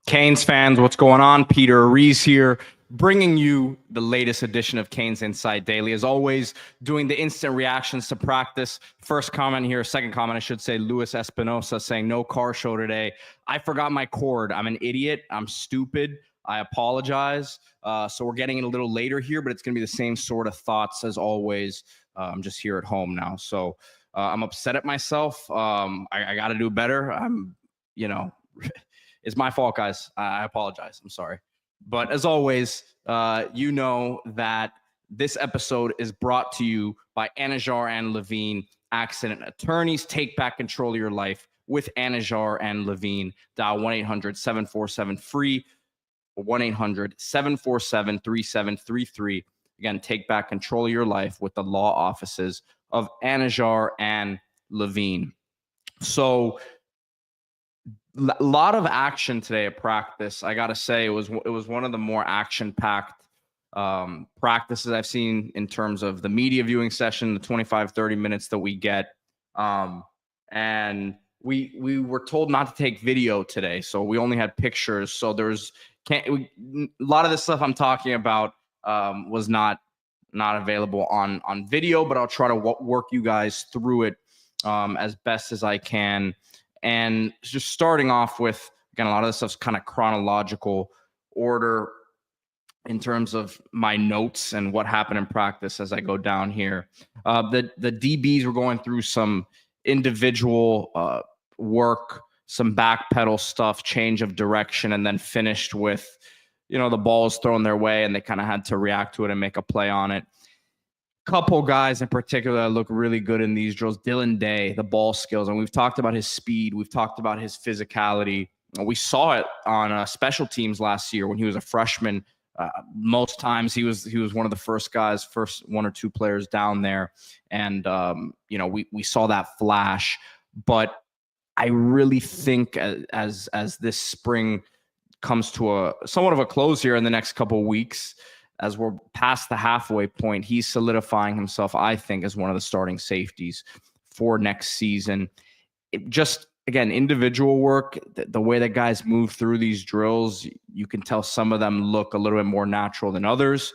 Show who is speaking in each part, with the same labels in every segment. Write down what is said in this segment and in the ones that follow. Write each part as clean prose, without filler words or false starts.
Speaker 1: Canes fans, what's going on? Peter Rees here, bringing you the latest edition of Canes Insight Daily. As always, doing the instant reactions to practice. First comment here, second comment, I should say, Luis Espinosa saying no car show today. I forgot my cord. I'm an idiot. I'm stupid. I apologize. So we're getting it a little later here, but it's going to be the same sort of thoughts as always. I'm just here at home now. So I'm upset at myself. I got to do better. It's my fault, guys. I apologize. I'm sorry. But as always, you know that this episode is brought to you by Anajar and Levine Accident Attorneys. Take back control of your life with Anajar and Levine. Dial 1-800-747-FREE, 1-800-747-3733. Again, take back control of your life with the law offices of Anajar and Levine. So, a lot of action today at practice. I got to say, it was one of the more action-packed practices I've seen in terms of the media viewing session, the 25-30 minutes that we get. And we were told not to take video today, so we only had pictures. So a lot of the stuff I'm talking about was not available on video, but I'll try to work you guys through it as best as I can. And just starting off with, again, a lot of this stuff's kind of chronological order in terms of my notes and what happened in practice as I go down here. The DBs were going through some individual work, some backpedal stuff, change of direction, and then finished with, the ball's thrown their way and they kind of had to react to it and make a play on it. Couple guys in particular that look really good in these drills. Dylan Day, the ball skills, and we've talked about his speed. We've talked about his physicality. We saw it on special teams last year when he was a freshman. Most times he was one of the first one or two players down there, and we saw that flash. But I really think as this spring comes to somewhat of a close here in the next couple of weeks, as we're past the halfway point, he's solidifying himself, I think, as one of the starting safeties for next season. Again, individual work, the way that guys move through these drills, you can tell some of them look a little bit more natural than others.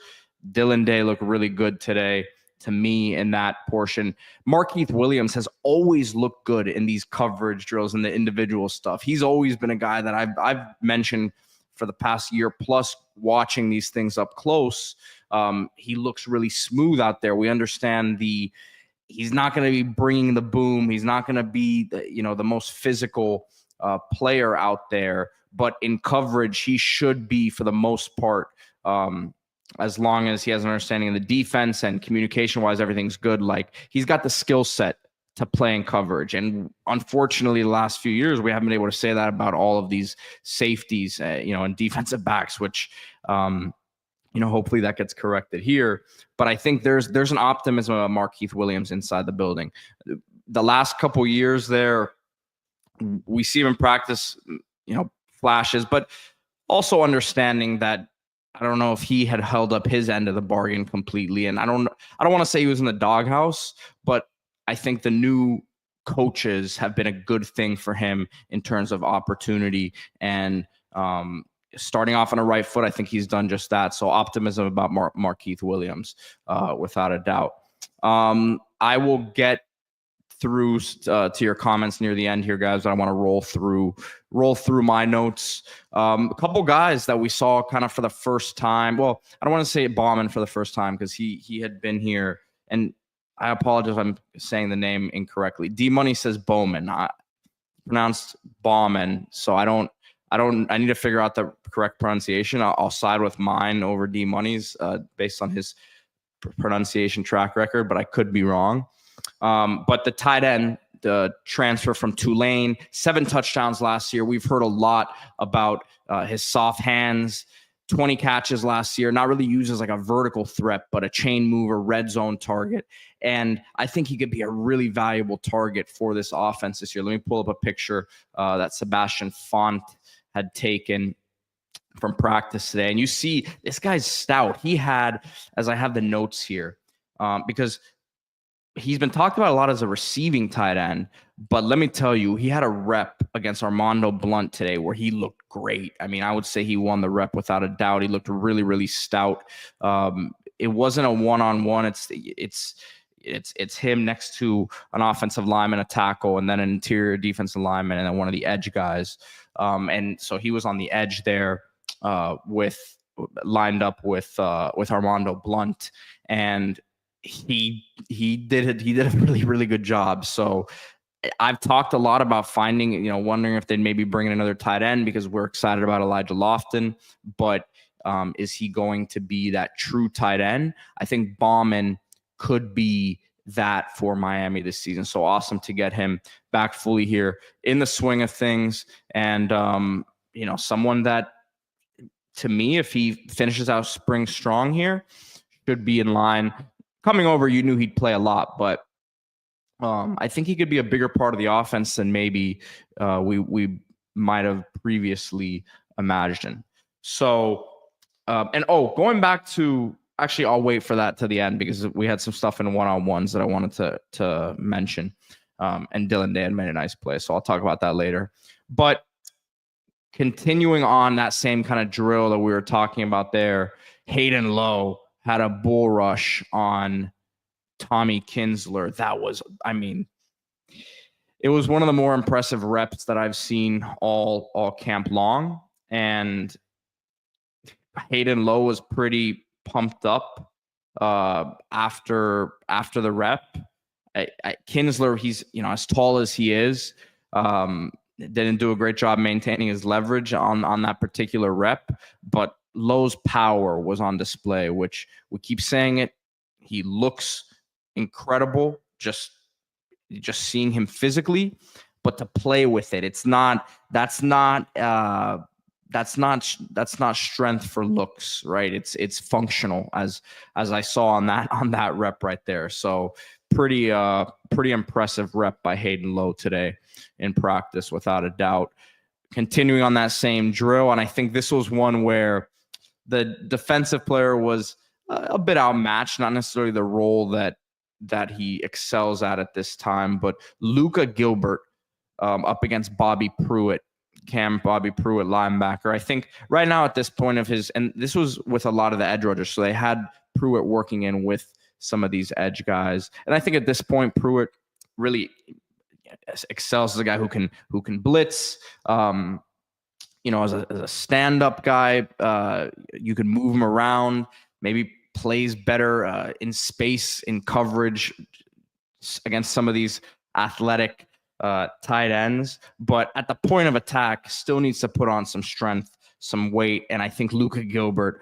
Speaker 1: Dylan Day looked really good today to me in that portion. Markeith Williams has always looked good in these coverage drills and the individual stuff. He's always been a guy that I've mentioned for the past year plus, watching these things up close. He looks really smooth out there. We understand he's not going to be bringing the boom. He's not going to be the most physical player out there, but in coverage, he should be for the most part, as long as he has an understanding of the defense and communication wise, everything's good. Like, he's got the skill set to play in coverage. And unfortunately, the last few years, we haven't been able to say that about all of these safeties, and defensive backs, which, hopefully that gets corrected here. But I think there's an optimism about Markeith Williams inside the building. The last couple years there, we see him in practice, flashes, but also understanding that I don't know if he had held up his end of the bargain completely. And I don't want to say he was in the doghouse, but I think the new coaches have been a good thing for him in terms of opportunity and starting off on a right foot. I think he's done just that. So optimism about Markeith Williams, without a doubt. I will get through to your comments near the end here, guys. But I want to roll through my notes. A couple guys that we saw kind of for the first time. Well, I don't want to say Bauman for the first time because he had been here, and I apologize if I'm saying the name incorrectly. D-Money says Bowman. I pronounced Bauman, so I need to figure out the correct pronunciation. I'll side with mine over D-Money's based on his pronunciation track record, but I could be wrong. But the tight end, the transfer from Tulane, 7 touchdowns last year. We've heard a lot about his soft hands, 20 catches last year, not really used as like a vertical threat, but a chain mover, red zone target. And I think he could be a really valuable target for this offense this year. Let me pull up a picture that Sebastian Font had taken from practice today. And you see this guy's stout. He had, as I have the notes here, because he's been talked about a lot as a receiving tight end, but let me tell you, he had a rep against Armando Blunt today where he looked great. I mean, I would say he won the rep without a doubt. He looked really, really stout. It wasn't a one-on-one. It's him next to an offensive lineman, a tackle, and then an interior defensive lineman, and then one of the edge guys. And so he was on the edge there lined up with Armando Blunt, and he did a really, really good job. So I've talked a lot about wondering if they'd maybe bring in another tight end because we're excited about Elijah Lofton, but is he going to be that true tight end? I think Bauman could be that for Miami this season. So awesome to get him back fully here in the swing of things. And, someone that, to me, if he finishes out spring strong here, should be in line. Coming over, you knew he'd play a lot, but I think he could be a bigger part of the offense than maybe we might have previously imagined. So, going back to, actually, I'll wait for that to the end because we had some stuff in one-on-ones that I wanted to mention. And Dylan Day had made a nice play, so I'll talk about that later. But continuing on that same kind of drill that we were talking about there, Hayden Lowe had a bull rush on Tommy Kinsler. That was, it was one of the more impressive reps that I've seen all camp long. And Hayden Lowe was pretty pumped up after the rep. Kinsler, he's as tall as he is, didn't do a great job maintaining his leverage on that particular rep, but Lowe's power was on display, which we keep saying it. He looks incredible, just seeing him physically, but to play with it, that's not strength for looks, right? It's functional as I saw on that rep right there. So pretty impressive rep by Hayden Lowe today in practice, without a doubt. Continuing on that same drill, and I think this was one where the defensive player was a bit outmatched, not necessarily the role that he excels at this time, but Luka Gilbert up against Bobby Pruitt, Bobby Pruitt, linebacker. I think right now at this point of his, and this was with a lot of the edge rushers, so they had Pruitt working in with some of these edge guys. And I think at this point, Pruitt really excels as a guy who can blitz. As a stand-up guy, you can move him around, maybe plays better in space, in coverage against some of these athletic tight ends. But at the point of attack, still needs to put on some strength, some weight. And I think Luka Gilbert,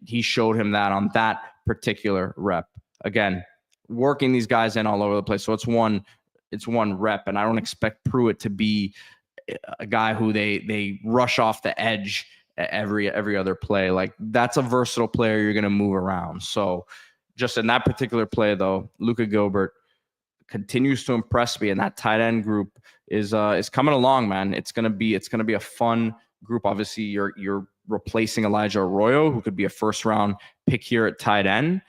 Speaker 1: he showed him that on that particular rep. Again, working these guys in all over the place. So it's one rep, and I don't expect Pruitt to be a guy who they rush off the edge every other play. Like, that's a versatile player you're going to move around. So just in that particular play, though, Luka Gilbert continues to impress me, and that tight end group is coming along, man. It's gonna be a fun group. Obviously, you're replacing Elijah Arroyo, who could be a first round pick here at tight end.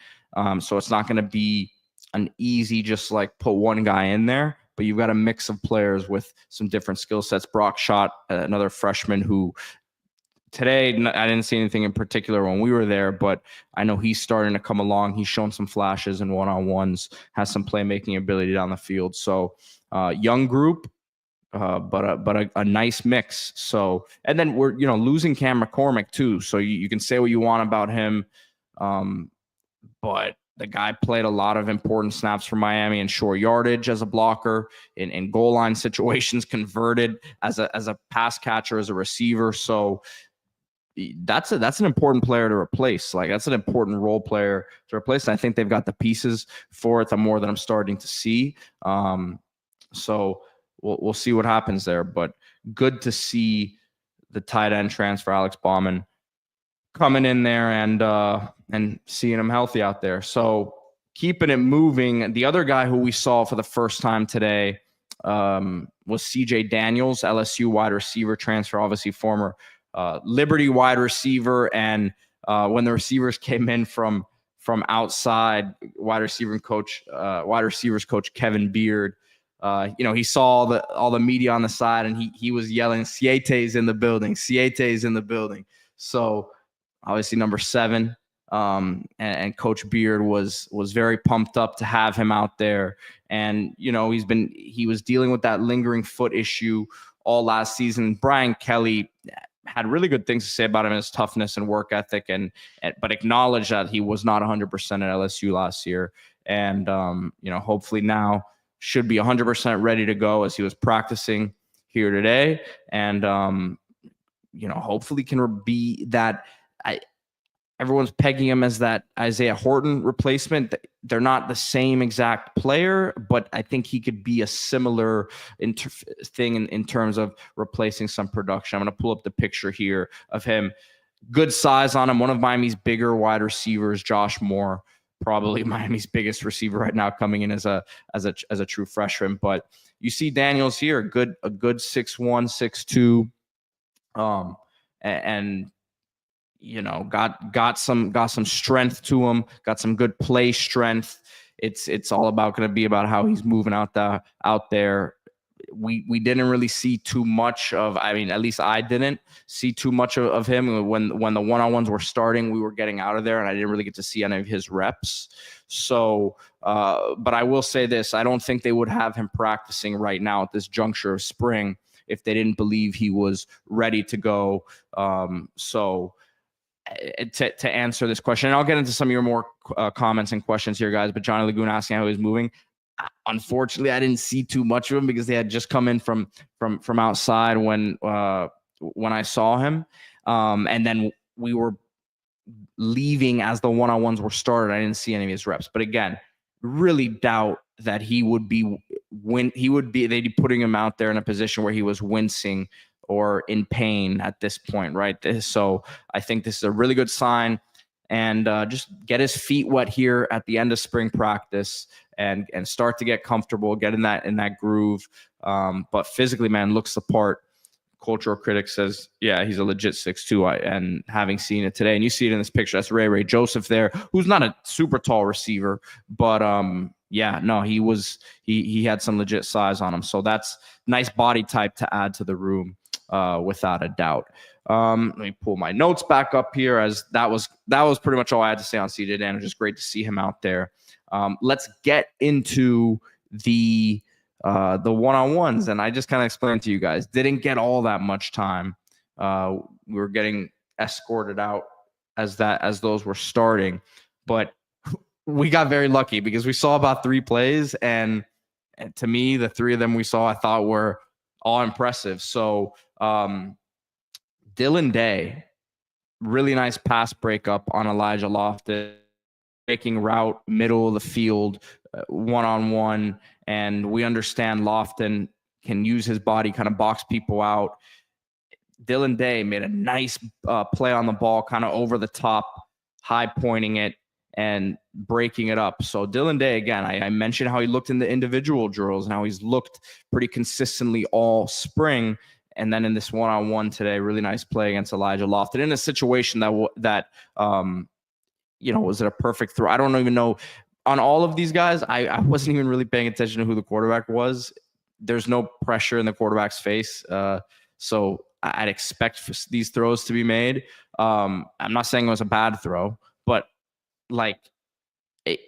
Speaker 1: So it's not going to be an easy just like put one guy in there, but you've got a mix of players with some different skill sets. Brock Schott, another freshman who today, I didn't see anything in particular when we were there, but I know he's starting to come along. He's shown some flashes in one-on-ones, has some playmaking ability down the field. So young group, but a nice mix. So, and then we're, losing Cam McCormick too. So you can say what you want about him. But the guy played a lot of important snaps for Miami in short yardage as a blocker, in goal line situations, converted as a pass catcher, as a receiver. So that's an important player to replace. Like, that's an important role player to replace. And I think they've got the pieces for it, the more that I'm starting to see. So we'll see what happens there. But good to see the tight end transfer, Alex Bauman, coming in there and seeing him healthy out there. So keeping it moving. The other guy who we saw for the first time today was CJ Daniels, LSU wide receiver transfer, obviously former Liberty wide receiver. And when the receivers came in from from outside, wide receivers coach Kevin Beard. He saw all the media on the side, and he was yelling, "Siete's in the building! Siete's in the building!" So obviously number 7, and Coach Beard was very pumped up to have him out there. And he was dealing with that lingering foot issue all last season. Brian Kelly had really good things to say about him, his toughness and work ethic, but acknowledged that he was not 100% at LSU last year. And hopefully now should be 100% ready to go, as he was practicing here today. And hopefully can be that. Everyone's pegging him as that Isaiah Horton replacement. They're not the same exact player, but I think he could be a similar thing in terms of replacing some production. I'm going to pull up the picture here of him. Good size on him. One of Miami's bigger wide receivers, Josh Moore, probably Miami's biggest receiver right now, coming in as a true freshman. But you see Daniels here, a good 6'1", 6'2", and got some strength to him, got some good play strength. It's all going to be about how he's moving out there. We didn't really see too much of, at least I didn't see too much of him when the one-on-ones were starting. We were getting out of there, and I didn't really get to see any of his reps. So, but I will say this: I don't think they would have him practicing right now at this juncture of spring if they didn't believe he was ready to go. To answer this question, and I'll get into some of your more comments and questions here, guys, but Johnny Lagoon asking how he's moving. Unfortunately, I didn't see too much of him because they had just come in from outside when I saw him. And then we were leaving as the one-on-ones were started. I didn't see any of his reps. But again, really doubt that they'd be putting him out there in a position where he was wincing or in pain at this point, right? So I think this is a really good sign, and just get his feet wet here at the end of spring practice and start to get comfortable, get in that groove. But physically, man, looks the part. Cultural Critic says, yeah, he's a legit 6'2", and having seen it today, and you see it in this picture, that's Ray Joseph there, who's not a super tall receiver, but he had some legit size on him. So that's nice body type to add to the room, without a doubt. Let me pull my notes back up here, as that was pretty much all I had to say on CJ Dan. It was just great to see him out there. Let's get into the one-on-ones, and I just kind of explained to you guys, didn't get all that much time. We were getting escorted out as those were starting, but we got very lucky because we saw about 3 plays, and to me, the 3 of them we saw I thought were all impressive. So Dylan Day, really nice pass breakup on Elijah Lofton, breaking route, middle of the field, one-on-one. And we understand Lofton can use his body, kind of box people out. Dylan Day made a nice play on the ball, kind of over the top, high pointing it and breaking it up. So Dylan Day, again, I mentioned how he looked in the individual drills and how he's looked pretty consistently all spring. And then in this one-on-one today, really nice play against Elijah Lofton in a situation that was it a perfect throw? I don't even know. On all of these guys, I wasn't even really paying attention to who the quarterback was. There's no pressure in the quarterback's face. So I'd expect these throws to be made. I'm not saying it was a bad throw, but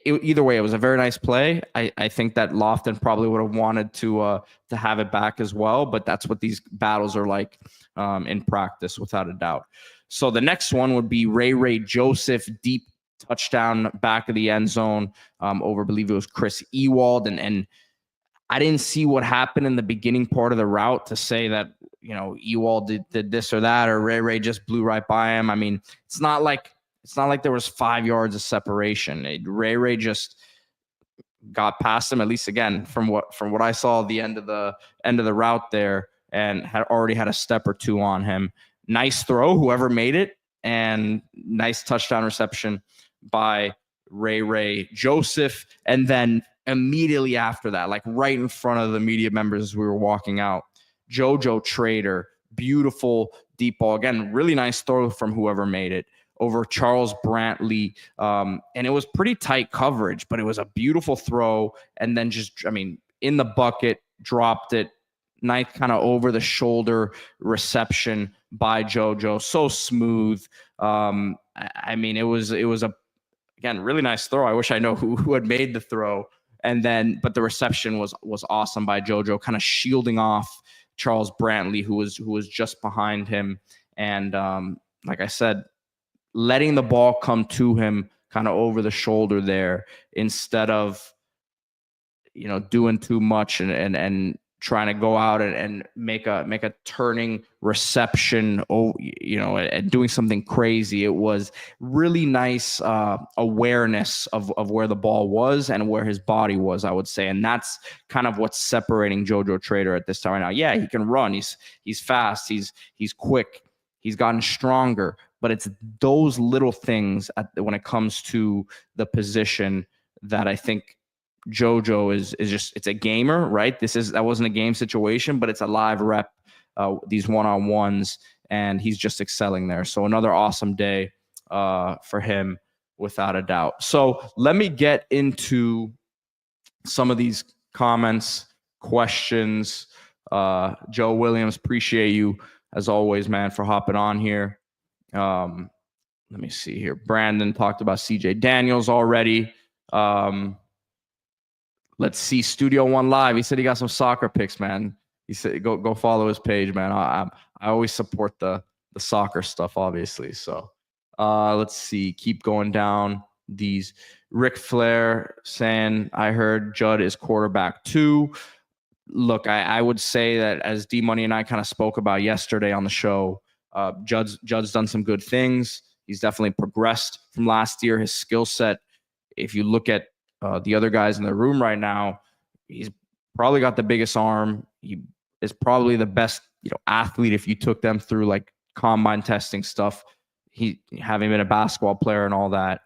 Speaker 1: either way, it was a very nice play. I think that Lofton probably would have wanted to have it back as well, but that's what these battles are like in practice, without a doubt. So the next one would be Ray Joseph, deep touchdown back of the end zone over, I believe it was Chris Ewald. And I didn't see what happened in the beginning part of the route to say that, Ewald did this or that, or Ray just blew right by him. I mean, it's not like there was 5 yards of separation. Ray just got past him, at least again, from what I saw at the end of the route there, and had already had a step or two on him. Nice throw, whoever made it, and nice touchdown reception by Ray Joseph. And then immediately after that, like right in front of the media members as we were walking out, JoJo Trader, beautiful deep ball. Again, really nice throw from whoever made it over Charles Brantley. And it was pretty tight coverage, but it was a beautiful throw. And then just, I mean, in the bucket, dropped it. Nice kind of over the shoulder reception by JoJo. So smooth. I mean, it was again, really nice throw. I wish I know who had made the throw. And then, but the reception was awesome by JoJo, kind of shielding off Charles Brantley, who was just behind him. And like I said, letting the ball come to him kind of over the shoulder there, instead of, doing too much and trying to go out and make a turning reception, and doing something crazy. It was really nice awareness of where the ball was and where his body was, I would say. And that's kind of what's separating JoJo Trader at this time right now. Yeah, he can run. He's fast. He's quick. He's gotten stronger. But it's those little things when it comes to the position that I think JoJo is just, it's a gamer, right? That wasn't a game situation, but it's a live rep, these one-on-ones, and he's just excelling there. So another awesome day for him, without a doubt. So let me get into some of these comments, questions. Joe Williams, appreciate you as always, man, for hopping on here. Let me see here. Brandon talked about CJ Daniels already. Let's see, Studio One Live. He said he got some soccer picks, man. He said go follow his page, man. I always support the soccer stuff, obviously. So let's see. Keep going down these. Ric Flair saying, I heard Judd is quarterback too. Look, I would say that, as D Money and I kind of spoke about yesterday on the show, Judd's done some good things. He's definitely progressed from last year. His skill set, if you look at the other guys in the room right now, he's probably got the biggest arm. He is probably the best, athlete if you took them through like combine testing stuff. He, having been a basketball player and all that.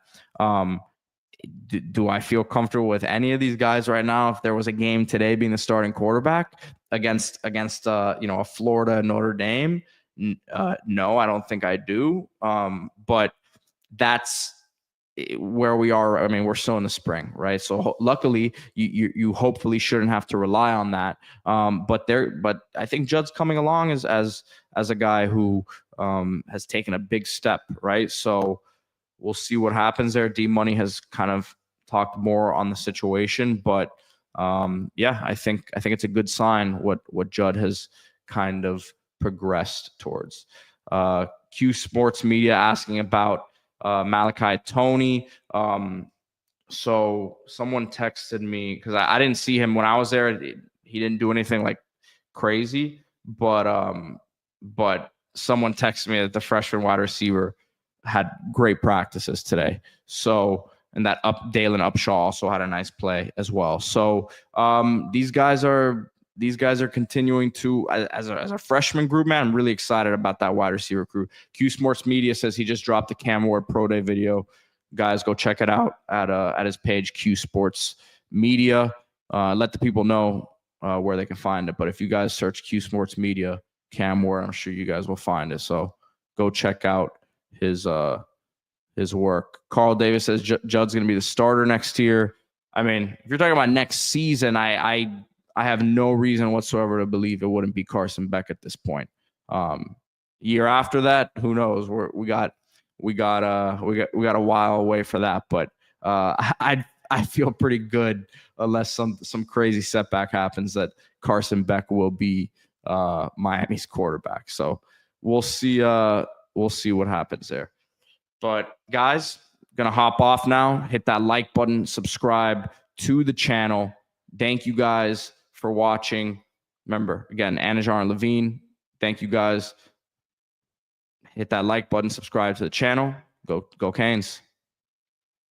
Speaker 1: Do I feel comfortable with any of these guys right now? If there was a game today being the starting quarterback against a Florida Notre Dame, no, I don't think I do. But that's where we are. I mean, we're still in the spring, right? So luckily, you hopefully shouldn't have to rely on that. But I think Judd's coming along as a guy who has taken a big step, right? So we'll see what happens there. D Money has kind of talked more on the situation, but I think it's a good sign what Judd has kind of progressed towards. Q Sports Media asking about Malachi Tony. So someone texted me, because I didn't see him when I was there. He didn't do anything like crazy, but someone texted me that the freshman wide receiver had great practices today. So, and that Dalen Upshaw also had a nice play as well. So these guys are continuing to, as a freshman group, man. I'm really excited about that wide receiver crew. Q Sports Media says he just dropped the Cam Ward Pro Day video. Guys, go check it out at his page, Q Sports Media. Let the people know where they can find it. But if you guys search Q Sports Media, Cam Ward, I'm sure you guys will find it. So go check out his work. Carl Davis says Judd's going to be the starter next year. I mean, if you're talking about next season, I have no reason whatsoever to believe it wouldn't be Carson Beck at this point. Year after that, who knows? We got a while away for that, but I feel pretty good, unless some crazy setback happens, that Carson Beck will be Miami's quarterback. So we'll see what happens there. But guys, gonna hop off now. Hit that like button, subscribe to the channel. Thank you guys for watching. Remember, again, Anajar and Levine, thank you guys. Hit that like button, subscribe to the channel. Go Canes.